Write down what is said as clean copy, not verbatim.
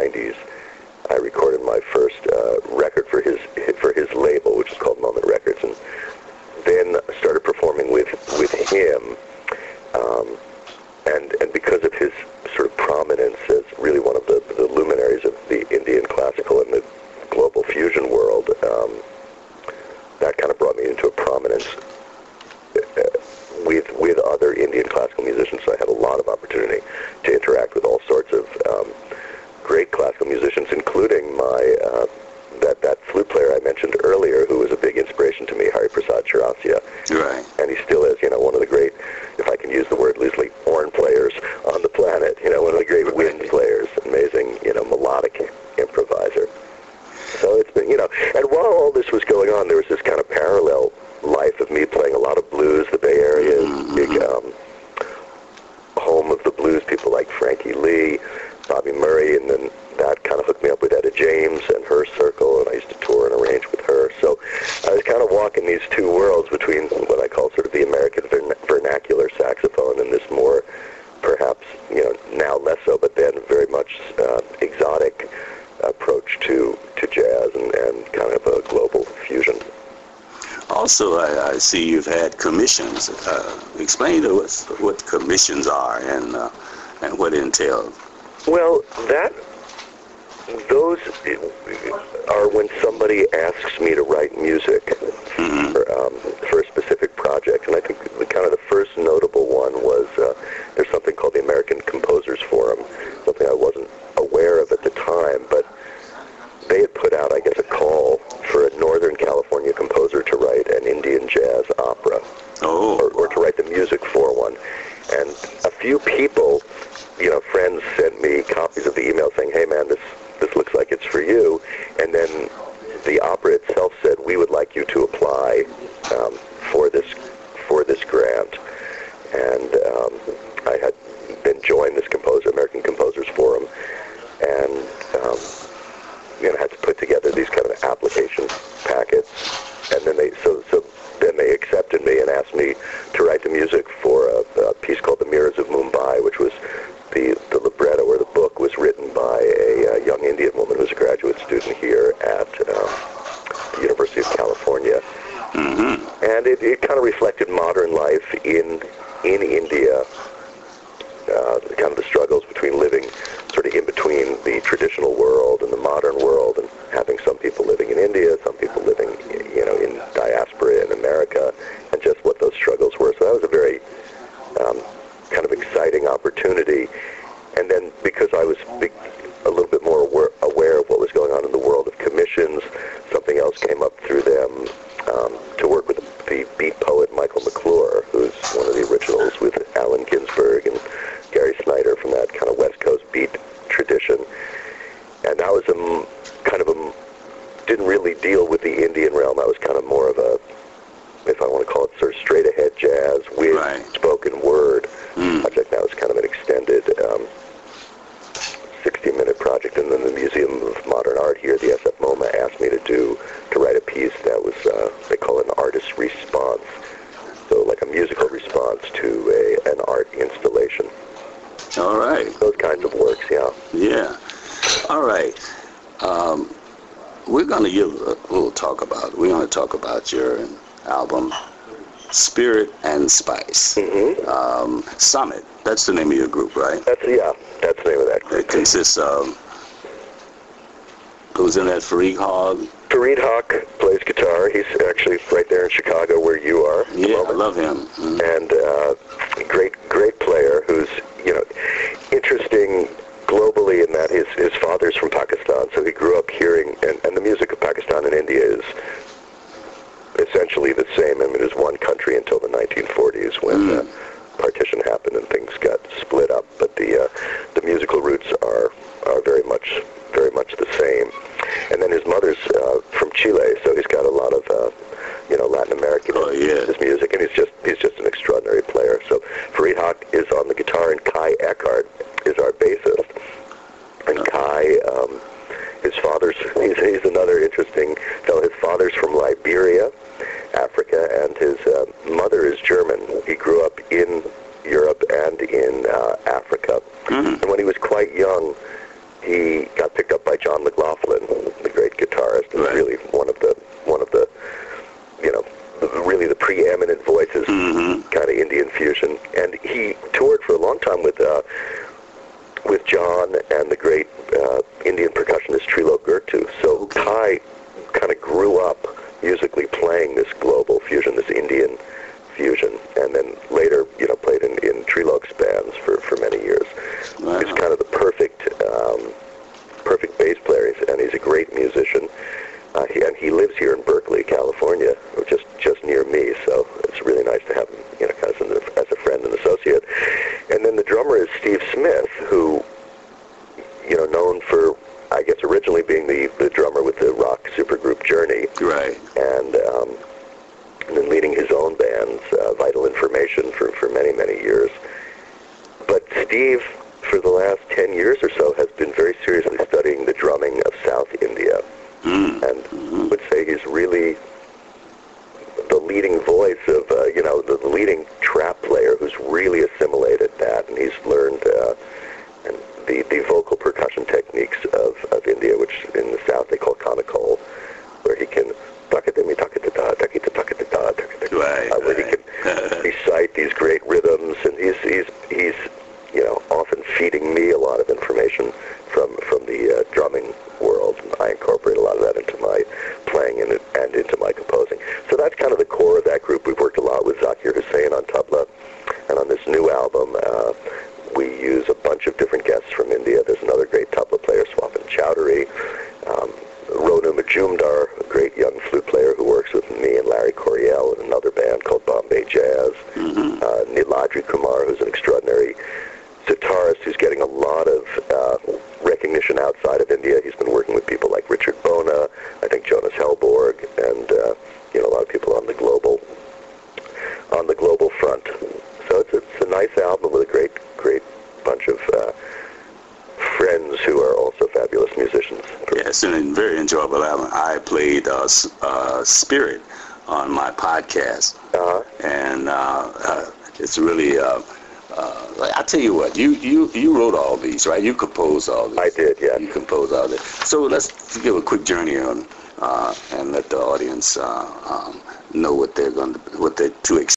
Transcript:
90s, I recorded my first record for his label, which is called Moment Records, and then started performing with him. And because of his sort of prominence as really one of the luminaries of the Indian classical and the global fusion world, that kind of brought me into a prominence with other Indian classical musicians. So I had a lot of opportunity to interact with all sorts of great classical musicians, including my that flute player I mentioned earlier, who was a big inspiration to me, Hari Prasad Chaurasia. Right. And he still is, one of the great, if I can use the word loosely, horn players on the planet. One of the great wind players, amazing, melodic improviser. So it's been, and while all this was going on, there was this kind of parallel life of me playing a lot of blues. The Bay Area is big home of the blues, people like Frankie Lee, Bobby Murray, and then that kind of hooked me up with Etta James and her circle, and I used to tour and arrange with her. So I was kind of walking these two worlds between what I call sort of the American vernacular saxophone and this more, perhaps, now less so, but then very much exotic approach to jazz and kind of a global fusion. Also, I see you've had commissions. Explain to us what commissions are and what it entails. Well, those are when somebody asks me to write music for a specific project. And I think kind of the first notable one was there's something called the American Composers Forum, something I wasn't aware of at the time, but they had put out, I guess, a call for a Northern California composer to write an Indian jazz opera, or to write the music for one. And a few people, friends sent me copies of the email saying, hey man, this looks like it's for you. And then the opera itself said, we would like you to apply for this grant. And I had then joined this American Composers Forum, and had to put together these kind of application packets. And then they accepted me and asked me to write the music for a piece called The Mirrors of Mumbai, which was the libretto or the book was written by a young Indian woman who's a graduate student here at the University of California. Mm-hmm. And it kind of reflected modern life in India, kind of the struggles between living sort of in between the traditional world and the modern world, and having some people living in India, some people living, in diaspora in America, and just what those struggles were. So that was a very kind of exciting opportunity. And then because I was a little bit more aware of what was going on in the world of commissions, something else came up through them to work with the beat poet Michael McClure, who's one of the originals with Allen Ginsberg and Gary Snyder from that kind of West Coast beat tradition. And that was didn't really deal with the Indian realm. That was kind of more of a, if I want to call it, sort of straight-ahead jazz with spoken word project. That was kind of an extended 60-minute project. And then the Museum of Modern Art here, the SF MoMA, asked me to write a piece that was, they call it an artist's response. So like a musical response to an art installation. All right. Those kinds of works, yeah. Yeah. All right. We're going to talk about your album, Spirit and Spice. Mm-hmm. Summit, that's the name of your group, right? That's the name of that group. It consists of, who's in that, Fareed Hogg? Fareed Hogg plays guitar. He's actually right there in Chicago where you are. Yeah, I love him. Mm-hmm. And great player who's, interesting globally in that his father's from Pakistan, so he grew up hearing, and the music of Pakistan and India is essentially the same. I mean, it was one country until the 1940s when partition happened and things got split up, but the musical roots are very much the same. And then his mother's from Chile, so he's got a lot of Latin American his music, and he's just an extraordinary player. So Fareed Hogg is on the guitar, and Kai Eckhart is our bassist. And Kai, he's another interesting fellow. His father's from Liberia, Africa, and his mother is German. He grew up in Europe and in Africa. Mm-hmm. And when he was quite young, he got picked up by John McLaughlin, the great guitarist, and really one of the really the preeminent voices, kind of Indian fusion. And he toured for a long time with John and the great Indian percussionist Trilok Gurtu. So Kai kind of grew up musically playing this global fusion, this Indian fusion, and then later, played in Trilok's bands for many years. Wow. He's kind of the perfect bass player, and he's a great musician. He lives here in Berkeley, California, just near me, so it's really nice to have him, as a friend and associate. And then the drummer is Steve Smith, who, known for, I guess, originally being the drummer with the rock supergroup Journey. Right. And then leading his own bands, Vital Information, for many, many years. But Steve, for the last 10 years or so, has been very seriously studying the drumming of South India. And I would say he's really the leading voice of, the leading trap player who's really assimilated that, and he's learned and the vocal percussion techniques of India, which in the South they call kanakol, where he can where he can recite these great rhythms, and he's often feeding me a lot of information from the drumming world, and I incorporate a lot of that into my playing and into my composing. So that's kind of the core of that group. We've worked a lot with Zakir Hussain on tabla, and on this new album, we use a bunch of different guests from India. There's another great tabla player, Swapan Chowdhury, Ronu Majumdar, a great young flute player who works with me and Larry Coryell in another band called Bombay Jazz, Niladri Kumar, who's an extraordinary sitarist who's getting a lot of recognition outside of India. He's been working with people like Richard Bona, I think Jonas Hellborg, and a lot of people on the global front. So it's a nice album with a great bunch of friends who are also fabulous musicians. Yes, and a very enjoyable album. I played Spirit on my podcast, and it's really. I tell you what, you wrote all these, right? You composed all these. I did, yeah. You composed all this. So let's give a quick journey on, and let the audience know what they're to expect.